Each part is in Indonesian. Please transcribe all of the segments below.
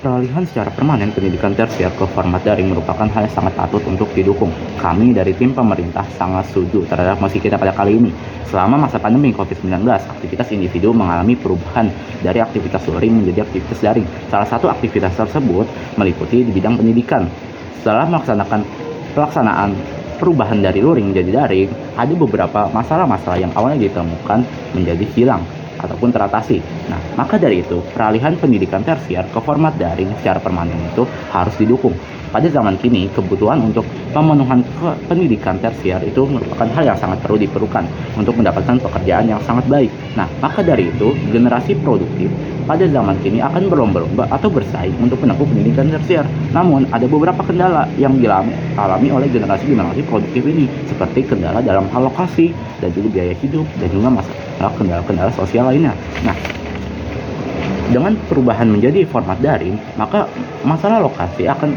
Peralihan secara permanen pendidikan tersier ke format daring merupakan hal yang sangat patut untuk didukung. Kami dari tim pemerintah sangat setuju terhadap mosi kita pada kali ini. Selama masa pandemi COVID-19, aktivitas individu mengalami perubahan dari aktivitas luring menjadi aktivitas daring. Salah satu aktivitas tersebut meliputi di bidang pendidikan. Setelah pelaksanaan perubahan dari luring menjadi daring, ada beberapa masalah-masalah yang awalnya ditemukan menjadi hilang ataupun teratasi. Nah, maka dari itu, peralihan pendidikan tersier ke format daring secara permanen itu harus didukung. Pada zaman kini, kebutuhan untuk pemenuhan pendidikan tersier itu merupakan hal yang sangat perlu diperlukan untuk mendapatkan pekerjaan yang sangat baik. Nah, maka dari itu, generasi produktif pada zaman kini akan berlomba-lomba atau bersaing untuk menempuh pendidikan tersier. Namun, ada beberapa kendala yang dialami oleh generasi produktif ini, seperti kendala dalam hal lokasi dan juga biaya hidup dan juga masalah kendala-kendala sosial lainnya. Nah, dengan perubahan menjadi format daring, maka masalah lokasi akan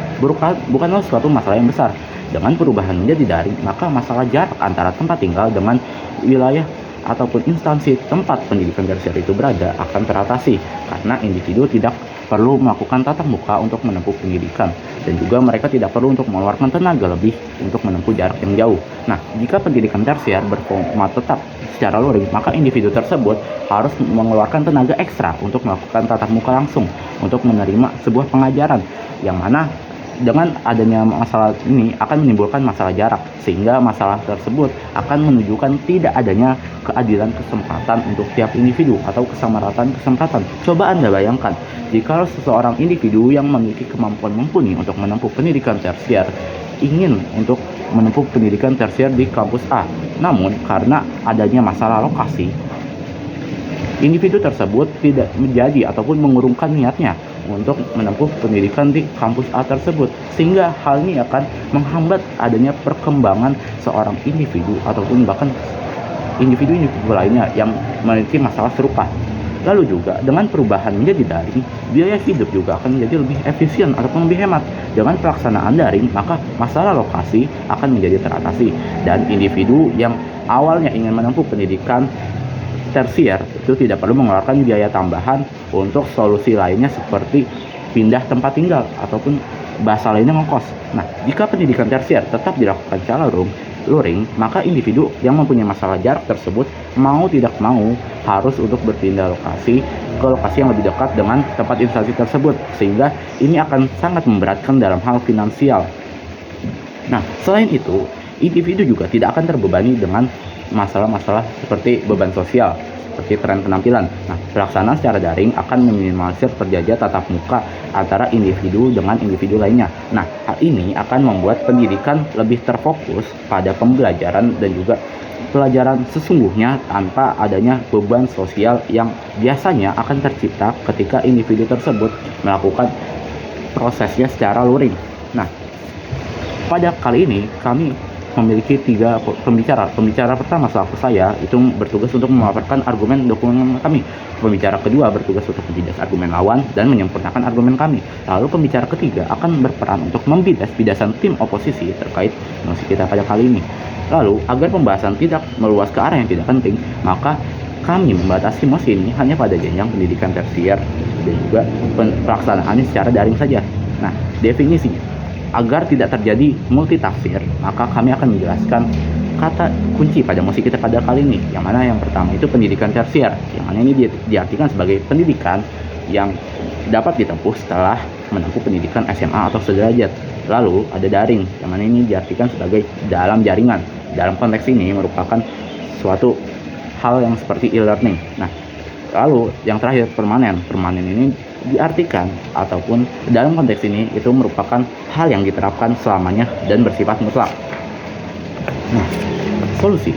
bukanlah suatu masalah yang besar. Dengan perubahan menjadi daring, maka masalah jarak antara tempat tinggal dengan wilayah ataupun instansi tempat pendidikan tersier itu berada akan teratasi karena individu tidak perlu melakukan tatap muka untuk menempuh pendidikan dan juga mereka tidak perlu untuk mengeluarkan tenaga lebih untuk menempuh jarak yang jauh. Nah, jika pendidikan tersier berformat tetap secara luring, maka individu tersebut harus mengeluarkan tenaga ekstra untuk melakukan tatap muka langsung untuk menerima sebuah pengajaran yang mana dengan adanya masalah ini akan menimbulkan masalah jarak, sehingga masalah tersebut akan menunjukkan tidak adanya keadilan kesempatan untuk tiap individu atau kesamaratan kesempatan. Coba Anda bayangkan, jika seseorang individu yang memiliki kemampuan mumpuni untuk menempuh pendidikan tersier ingin untuk menempuh pendidikan tersier di kampus A, namun karena adanya masalah lokasi, individu tersebut tidak menjadi ataupun mengurungkan niatnya untuk menempuh pendidikan di kampus A tersebut, sehingga hal ini akan menghambat adanya perkembangan seorang individu ataupun bahkan individu lainnya yang memiliki masalah serupa. Lalu juga dengan perubahan menjadi daring, biaya hidup juga akan menjadi lebih efisien ataupun lebih hemat. Dengan pelaksanaan daring, maka masalah lokasi akan menjadi teratasi dan individu yang awalnya ingin menempuh pendidikan tersier itu tidak perlu mengeluarkan biaya tambahan untuk solusi lainnya seperti pindah tempat tinggal ataupun bahasa lainnya ngekos. Nah, jika pendidikan tersier tetap dilakukan secara luring, maka individu yang mempunyai masalah jarak tersebut mau tidak mau harus untuk berpindah lokasi ke lokasi yang lebih dekat dengan tempat instansi tersebut, sehingga ini akan sangat memberatkan dalam hal finansial. Nah, selain itu, individu juga tidak akan terbebani dengan masalah-masalah seperti beban sosial, seperti tren penampilan. Nah, pelaksanaan secara daring akan meminimalisir terjadinya tatap muka antara individu dengan individu lainnya. Nah, hal ini akan membuat pendidikan lebih terfokus pada pembelajaran dan juga pelajaran sesungguhnya tanpa adanya beban sosial yang biasanya akan tercipta ketika individu tersebut melakukan prosesnya secara luring. Nah, pada kali ini kami memiliki 3 pembicara. Pembicara pertama selaku saya itu bertugas untuk memaparkan argumen dokumen kami. Pembicara kedua bertugas untuk membidas argumen lawan dan menyempurnakan argumen kami. Lalu pembicara ketiga akan berperan untuk membidas bidasan tim oposisi terkait mosi kita pada kali ini. Lalu agar pembahasan tidak meluas ke arah yang tidak penting, maka kami membatasi mosi ini hanya pada jenjang pendidikan tersier dan juga pelaksanaannya secara daring saja. Nah, definisinya agar tidak terjadi multitafsir, maka kami akan menjelaskan kata kunci pada mosi kita pada kali ini, yang mana yang pertama itu pendidikan tersier, yang mana ini diartikan sebagai pendidikan yang dapat ditempuh setelah menempuh pendidikan SMA atau sederajat. Lalu ada daring, yang mana ini diartikan sebagai dalam jaringan. Dalam konteks ini merupakan suatu hal yang seperti e-learning. Nah, lalu yang terakhir permanen. Permanen ini diartikan ataupun dalam konteks ini itu merupakan hal yang diterapkan selamanya dan bersifat mutlak. Nah, solusi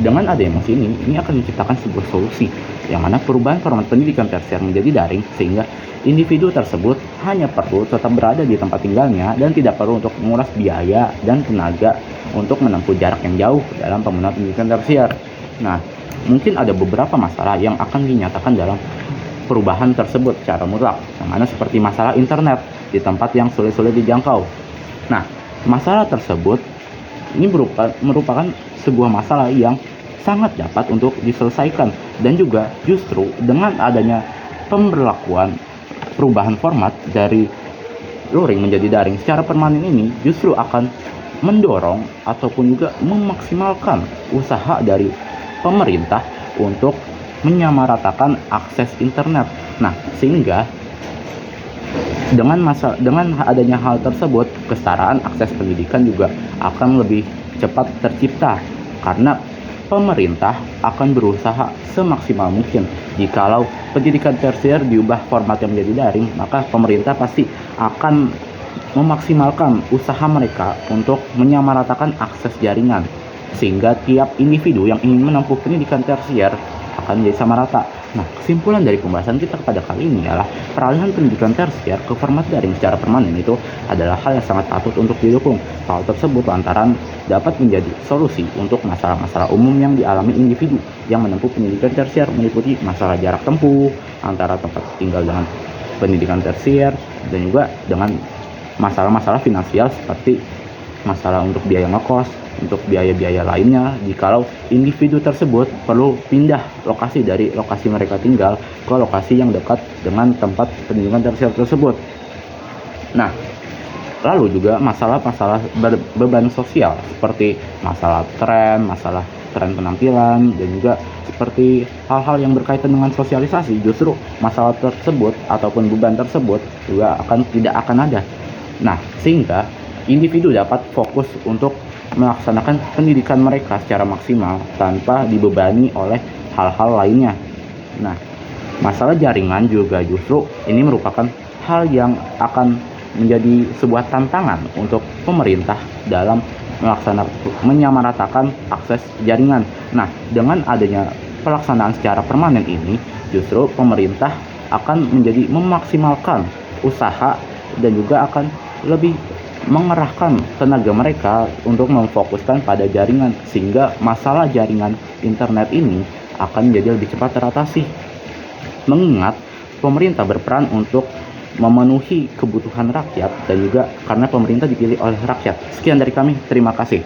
dengan adanya mosi ini akan menciptakan sebuah solusi yang mana perubahan format pendidikan tersier menjadi daring, sehingga individu tersebut hanya perlu tetap berada di tempat tinggalnya dan tidak perlu untuk menguras biaya dan tenaga untuk menempuh jarak yang jauh dalam pemenuhan pendidikan tersier. Nah, mungkin ada beberapa masalah yang akan dinyatakan dalam perubahan tersebut secara mutlak, yang mana seperti masalah internet di tempat yang sulit-sulit dijangkau. Nah, masalah tersebut ini merupakan sebuah masalah yang sangat dapat untuk diselesaikan, dan juga justru dengan adanya pemberlakuan perubahan format dari luring menjadi daring secara permanen ini justru akan mendorong ataupun juga memaksimalkan usaha dari pemerintah untuk menyamaratakan akses internet. Nah, sehingga dengan adanya hal tersebut, kesetaraan akses pendidikan juga akan lebih cepat tercipta karena pemerintah akan berusaha semaksimal mungkin. Jikalau pendidikan tersier diubah formatnya menjadi daring, maka pemerintah pasti akan memaksimalkan usaha mereka untuk menyamaratakan akses jaringan, sehingga tiap individu yang ingin menempuh pendidikan tersier akan menjadi sama rata. Nah, kesimpulan dari pembahasan kita pada kali ini adalah peralihan pendidikan tersier ke format daring secara permanen itu adalah hal yang sangat patut untuk didukung. Hal tersebut lantaran dapat menjadi solusi untuk masalah-masalah umum yang dialami individu yang menempuh pendidikan tersier, meliputi masalah jarak tempuh antara tempat tinggal dengan pendidikan tersier, dan juga dengan masalah-masalah finansial seperti masalah untuk biaya ngekos, untuk biaya-biaya lainnya jikalau individu tersebut perlu pindah lokasi dari lokasi mereka tinggal ke lokasi yang dekat dengan tempat pendidikan tersier tersebut. Nah, lalu juga masalah-masalah beban sosial seperti masalah tren penampilan, dan juga seperti hal-hal yang berkaitan dengan sosialisasi, justru masalah tersebut ataupun beban tersebut juga tidak akan ada. Nah, sehingga individu dapat fokus untuk melaksanakan pendidikan mereka secara maksimal tanpa dibebani oleh hal-hal lainnya. Nah, masalah jaringan juga justru ini merupakan hal yang akan menjadi sebuah tantangan untuk pemerintah dalam menyamaratakan akses jaringan. Nah, dengan adanya pelaksanaan secara permanen ini, justru pemerintah akan menjadi memaksimalkan usaha dan juga akan lebih mengerahkan tenaga mereka untuk memfokuskan pada jaringan, sehingga masalah jaringan internet ini akan menjadi lebih cepat teratasi. Mengingat pemerintah berperan untuk memenuhi kebutuhan rakyat dan juga karena pemerintah dipilih oleh rakyat. Sekian dari kami, terima kasih.